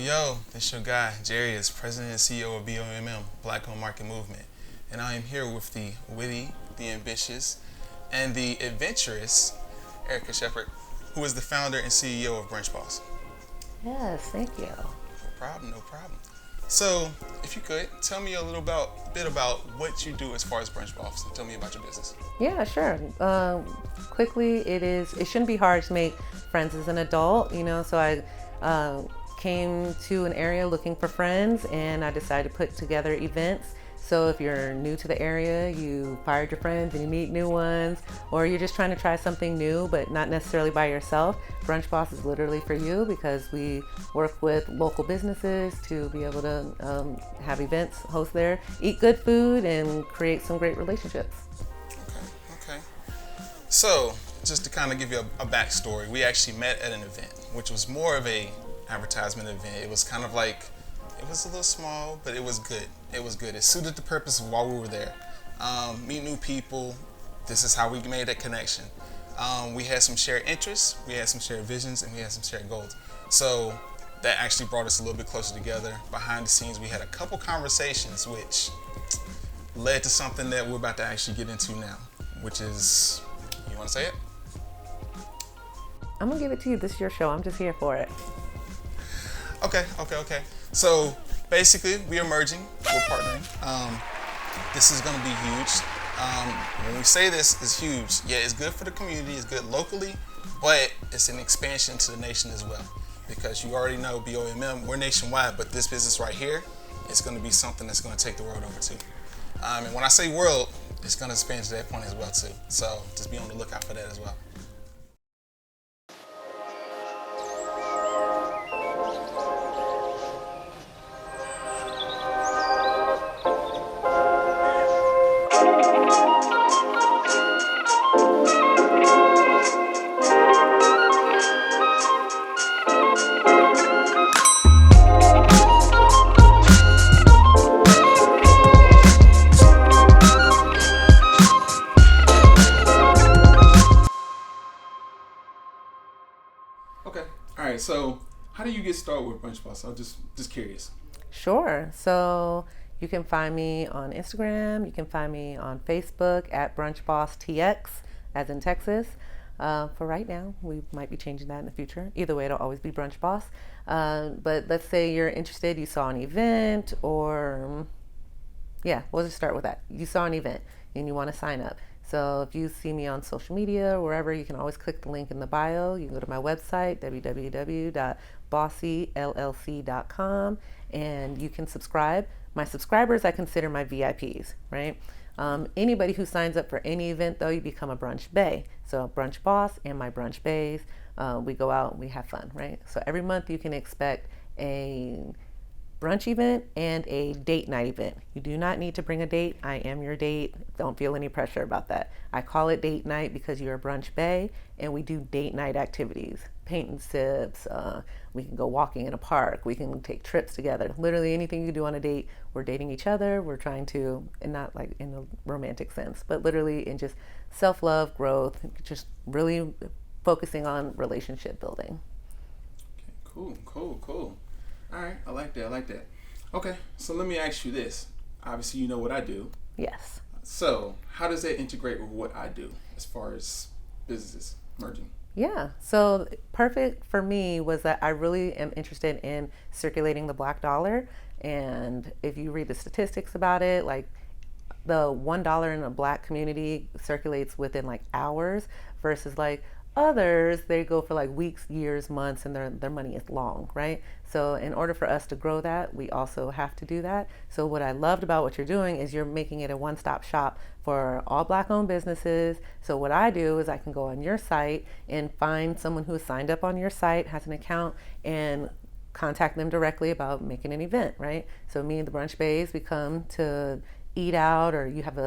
Yo, it's your guy, Jarius, President and CEO of BOMM, Black Owned Market Movement. And I am here with the witty, the ambitious, and the adventurous Erika Sheppard, who is the founder and CEO of Brunch. Yes, thank you. No problem, no problem. So, if you could, tell me a bit about what you do as far as Brunch and tell me about your business. Yeah, sure. Quickly, it shouldn't be hard to make friends as an adult, so I came to an area looking for friends and I decided to put together events. So if you're new to the area, you fired your friends and you meet new ones, or you're just trying to try something new but not necessarily by yourself, Brunch Boss is literally for you because we work with local businesses to be able to have events, host there, eat good food, and create some great relationships. Okay. So, just to kind of give you a backstory, we actually met at an event, which was more of a advertisement event. It was kind of like, it was a little small, but it was good. It suited the purpose of why we were there. Meet new people. This is how we made that connection. We had some shared interests, we had some shared visions, and we had some shared goals. So that actually brought us a little bit closer together. Behind the scenes, we had a couple conversations which led to something that we're about to actually get into now, which is, you want to say it? I'm gonna give it to you. This is your show. I'm just here for it. Okay. So basically, we are merging, we're partnering. This is going to be huge. When we say this is huge, yeah, it's good for the community, it's good locally, but it's an expansion to the nation as well. Because you already know BOMM, we're nationwide, but this business right here is going to be something that's going to take the world over too. And when I say world, it's going to expand to that point as well too. So just be on the lookout for that as well. Okay. All right. So, how do you get started with Brunch Boss? I'm just curious. Sure. So you can find me on Instagram. You can find me on Facebook at Brunch Boss TX, as in Texas. For right now, we might be changing that in the future. Either way, it'll always be Brunch Boss. But let's say you're interested, you saw an event, or yeah, we'll just start with that. You saw an event and you want to sign up. So if you see me on social media or wherever, you can always click the link in the bio. You can go to my website, www.bossyllc.com, and you can subscribe. My subscribers, I consider my VIPs, right? Anybody who signs up for any event, though, you become a brunch bae. So Brunch Boss and my brunch baes, we go out and we have fun, right? So every month you can expect a brunch event and a date night event. You do not need to bring a date. I am your date. Don't feel any pressure about that. I call it date night because you're a brunch bae and we do date night activities. Paint and sips. We can go walking in a park. We can take trips together. Literally anything you do on a date. We're dating each other. We're trying to, and not like in a romantic sense, but literally in just self-love, growth, just really focusing on relationship building. Okay, cool. All right, I like that. Okay, so let me ask you this. Obviously, you know what I do. Yes. So, how does that integrate with what I do as far as businesses merging? Yeah, so perfect for me was that I really am interested in circulating the black dollar. And if you read the statistics about it, like the $1 in a black community circulates within like hours versus like others, they go for like weeks, years, months, and their money is long, right? So in order for us to grow that, we also have to do that. So what I loved about what you're doing is you're making it a one-stop shop for all black-owned businesses. So what I do is I can go on your site and find someone who is signed up on your site, has an account, and contact them directly about making an event, right? So me and the brunch bays, we come to eat out, or you have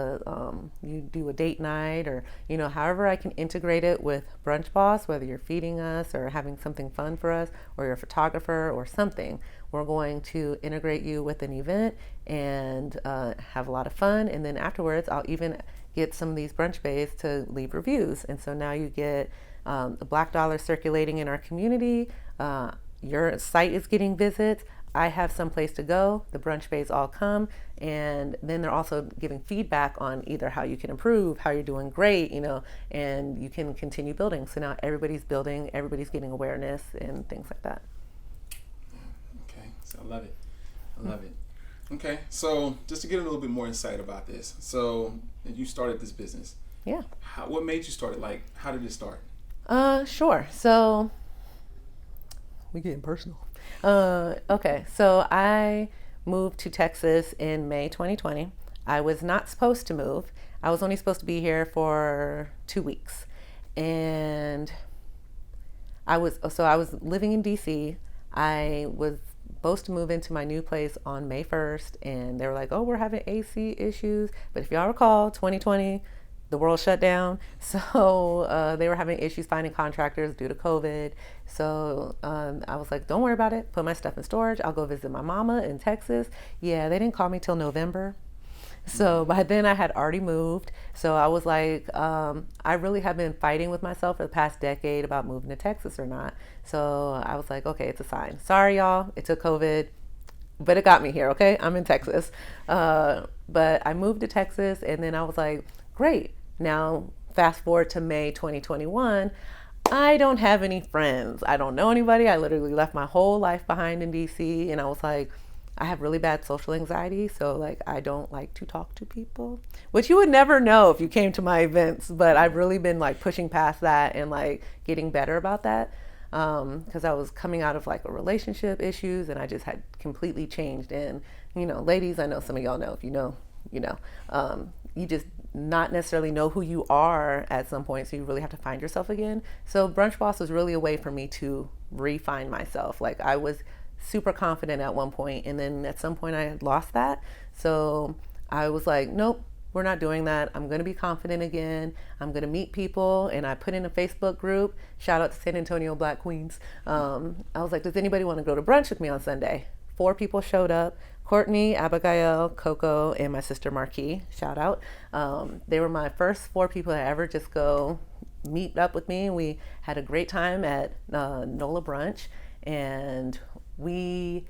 you do a date night, or however I can integrate it with Brunch Boss, whether you're feeding us or having something fun for us, or you're a photographer or something, we're going to integrate you with an event and have a lot of fun. And then afterwards, I'll even get some of these brunch bays to leave reviews, and so now you get the black dollar circulating in our community. your site is getting visits. I have some place to go. The brunch bays all come, and then they're also giving feedback on either how you can improve, how you're doing great, and you can continue building. So now everybody's building, everybody's getting awareness and things like that. Okay, so I love it. I love it. Okay, so just to get a little bit more insight about this. So you started this business. Yeah. What made you start it? Like, how did it start? Sure. So we getting personal. Okay, so I moved to Texas in May 2020. I was not supposed to move. I was only supposed to be here for 2 weeks. And I was living in DC. I was supposed to move into my new place on May 1st, and they were like, "Oh, we're having AC issues." But if y'all recall, 2020, the world shut down, so they were having issues finding contractors due to COVID. So I was like, "Don't worry about it. Put my stuff in storage. I'll go visit my mama in Texas." Yeah, they didn't call me till November. So by then I had already moved. So I was like, I really have been fighting with myself for the past decade about moving to Texas or not. So I was like, okay, it's a sign. Sorry, y'all. It took COVID, but it got me here. Okay, I'm in Texas. But I moved to Texas, and then I was like, great. Now fast forward to May 2021. I don't have any friends. I don't know anybody. I literally left my whole life behind in DC, and I was like, I have really bad social anxiety, so like I don't like to talk to people, which you would never know if you came to my events, but I've really been like pushing past that and like getting better about that, because I was coming out of like a relationship issues, and I just had completely changed. And ladies, I know some of y'all know, if you know, you just not necessarily know who you are at some point, so you really have to find yourself again. So Brunch Boss was really a way for me to refine myself. Like I was super confident at one point, and then at some point I had lost that. So I was like, nope, we're not doing that. I'm going to be confident again. I'm going to meet people. And I put in a Facebook group. Shout out to San Antonio Black Queens. I was like, does anybody want to go to brunch with me on Sunday? 4 people showed up: Courtney, Abigail, Coco, and my sister Marquis. Shout out. They were my first 4 people that ever just go meet up with me. We had a great time at NOLA Brunch, and we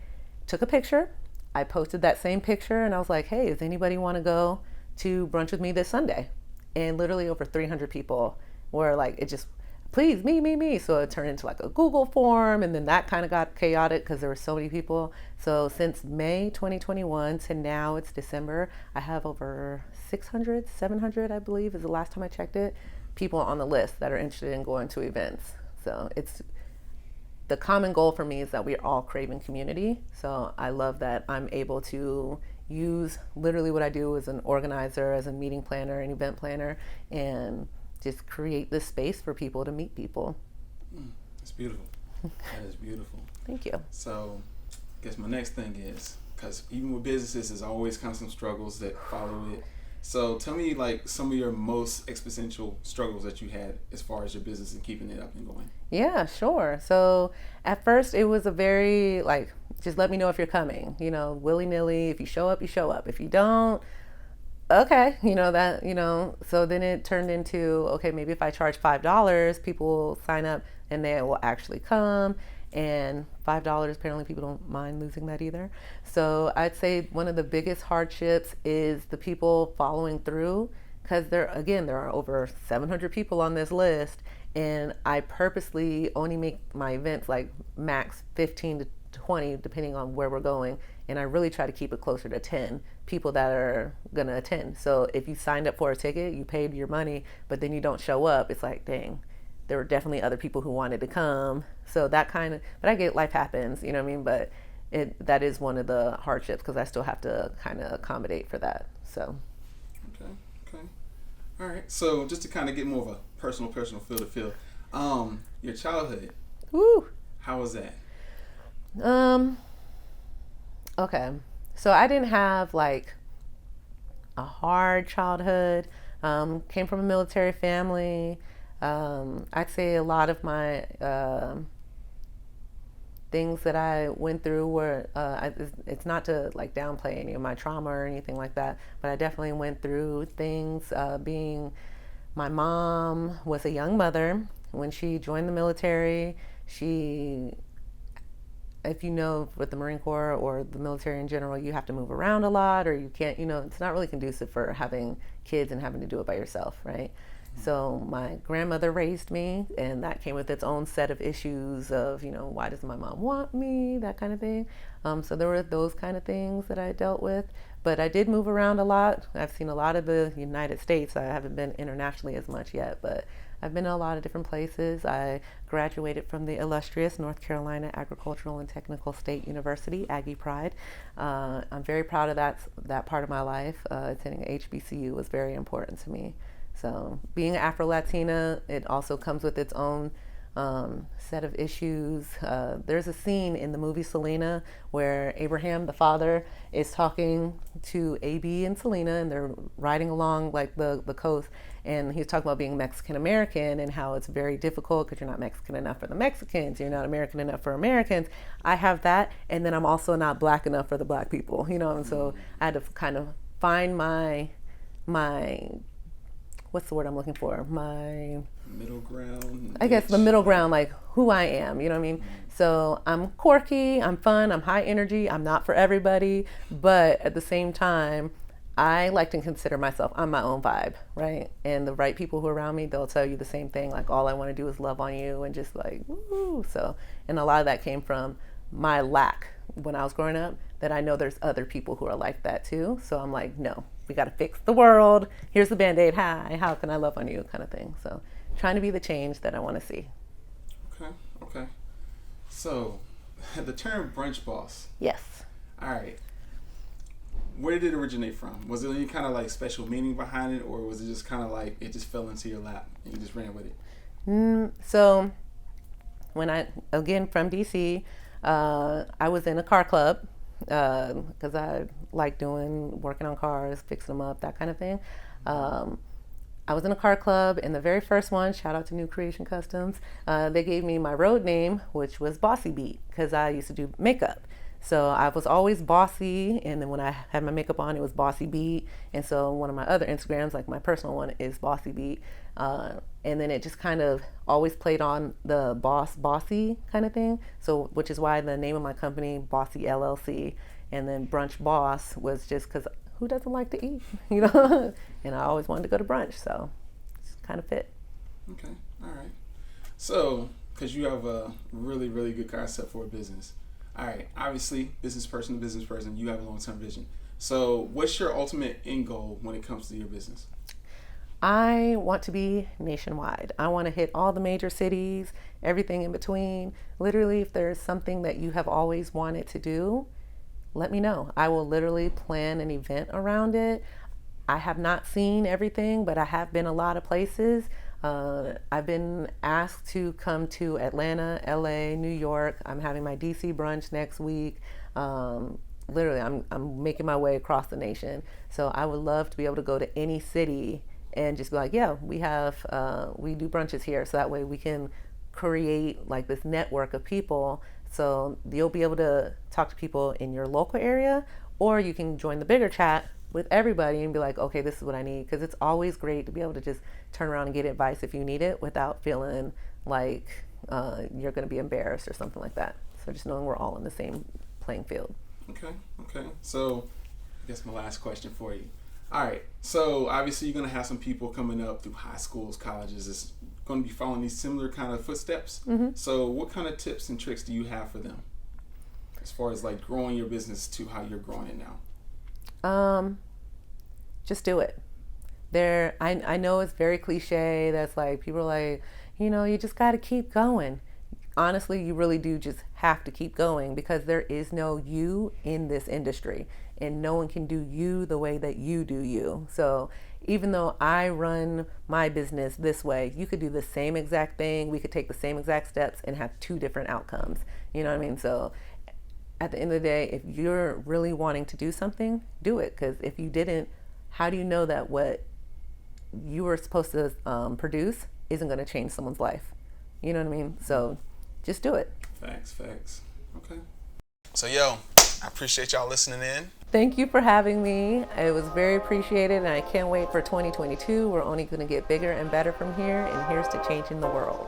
took a picture. I posted that same picture, and I was like, hey, does anybody want to go to brunch with me this Sunday? And literally over 300 people were like, it just, please, me. So it turned into like a Google form, and then that kind of got chaotic because there were so many people. So since May 2021 to now, it's December, I have over 600, 700, I believe is the last time I checked it, people on the list that are interested in going to events. So it's, the common goal for me is that we're all craving community. So I love that I'm able to use literally what I do as an organizer, as a meeting planner, an event planner, and just create this space for people to meet people. That's beautiful. That is beautiful. Thank you. So I guess my next thing is, because even with businesses, there's always kind of some struggles that follow it. So tell me like some of your most existential struggles that you had as far as your business and keeping it up and going. Yeah, sure. So at first it was a very like, just let me know if you're coming, willy-nilly. If you show up, you show up. If you don't, okay, so then it turned into, okay, maybe if I charge $5, people will sign up and they will actually come. And $5, apparently people don't mind losing that either. So I'd say one of the biggest hardships is the people following through, because there are over 700 people on this list, and I purposely only make my events like max 15 to 20 depending on where we're going, and I really try to keep it closer to 10 people that are gonna attend. So if you signed up for a ticket, you paid your money, but then you don't show up, it's like, dang, there were definitely other people who wanted to come. So that kind of, but I get, life happens, you know what I mean? But that is one of the hardships, because I still have to kind of accommodate for that. So. Okay. All right. So just to kind of get more of a personal feel to feel, your childhood. Woo. How was that? Okay. So I didn't have like a hard childhood. Came from a military family. I'd say a lot of my things that I went through were, it's not to like downplay any of my trauma or anything like that, but I definitely went through things. My mom was a young mother when she joined the military. She if you know, with the Marine Corps or the military in general, you have to move around a lot, or you can't, it's not really conducive for having kids and having to do it by yourself, right? So my grandmother raised me, and that came with its own set of issues of, why does my mom want me, that kind of thing. So there were those kind of things that I dealt with. But I did move around a lot. I've seen a lot of the United States. I haven't been internationally as much yet, but I've been in a lot of different places. I graduated from the illustrious North Carolina Agricultural and Technical State University, Aggie Pride. I'm very proud of that part of my life. Attending HBCU was very important to me. So being Afro-Latina, it also comes with its own set of issues. There's a scene in the movie Selena where Abraham, the father, is talking to AB and Selena, and they're riding along like the coast, and he's talking about being Mexican American and how it's very difficult because you're not Mexican enough for the Mexicans, you're not American enough for Americans. I have that, and then I'm also not black enough for the black people, and so I had to kind of find my what's the word I'm looking for? My middle ground. I guess the middle ground, like who I am, you know what I mean? So I'm quirky, I'm fun, I'm high energy, I'm not for everybody, but at the same time, I like to consider myself, I'm my own vibe, right? And the right people who are around me, they'll tell you the same thing, like all I want to do is love on you and just like, woo. So, and a lot of that came from my lack when I was growing up, that I know there's other people who are like that too. So I'm like, no, we got to fix the world. Here's the Band-Aid. Hi, how can I love on you, kind of thing. So trying to be the change that I want to see. Okay. So the term brunch boss. Yes. All right. Where did it originate from? Was there any kind of like special meaning behind it, or was it just kind of like it just fell into your lap and you just ran with it? So when again from DC, I was in a car club because I like working on cars, fixing them up, that kind of thing. I was in a car club, and the very first one, shout out to New Creation Customs, they gave me my road name, which was Bossy Beat, because I used to do makeup. So I was always bossy, and then when I had my makeup on, it was Bossy Beat. And so one of my other Instagrams, like my personal one, is Bossy Beat. And then it just kind of always played on the bossy kind of thing. So, which is why the name of my company, Bossy LLC, and then Brunch Boss was just because who doesn't like to eat, And I always wanted to go to brunch, so it's kind of fit. Okay, all right. So, because you have a really, really good concept for a business. All right, obviously, business person to business person, you have a long-term vision. So what's your ultimate end goal when it comes to your business? I want to be nationwide. I want to hit all the major cities, everything in between. Literally, if there's something that you have always wanted to do, let me know. I will literally plan an event around it. I have not seen everything, but I have been a lot of places. I've been asked to come to Atlanta, LA, New York. I'm having my DC brunch next week. Literally, I'm making my way across the nation. So I would love to be able to go to any city and just be like, yeah, we do brunches here. So that way we can create like this network of people. So you'll be able to talk to people in your local area, or you can join the bigger chat with everybody and be like, okay, this is what I need. Because it's always great to be able to just turn around and get advice if you need it without feeling like you're going to be embarrassed or something like that. So just knowing we're all in the same playing field. Okay. So I guess my last question for you. All right. So obviously you're going to have some people coming up through high schools, colleges, that's going to be following these similar kind of footsteps. Mm-hmm. So what kind of tips and tricks do you have for them as far as like growing your business to how you're growing it now? Just do it. I know it's very cliche. That's like, people are like, you just got to keep going. Honestly, you really do just have to keep going, because there is no you in this industry, and no one can do you the way that you do you. So even though I run my business this way, you could do the same exact thing. We could take the same exact steps and have two different outcomes. You know what I mean? So at the end of the day, if you're really wanting to do something, do it. Because if you didn't, how do you know that what you were supposed to produce isn't going to change someone's life? You know what I mean? So just do it. Facts. Okay. So, I appreciate y'all listening in. Thank you for having me. It was very appreciated, and I can't wait for 2022. We're only going to get bigger and better from here, and here's to changing the world.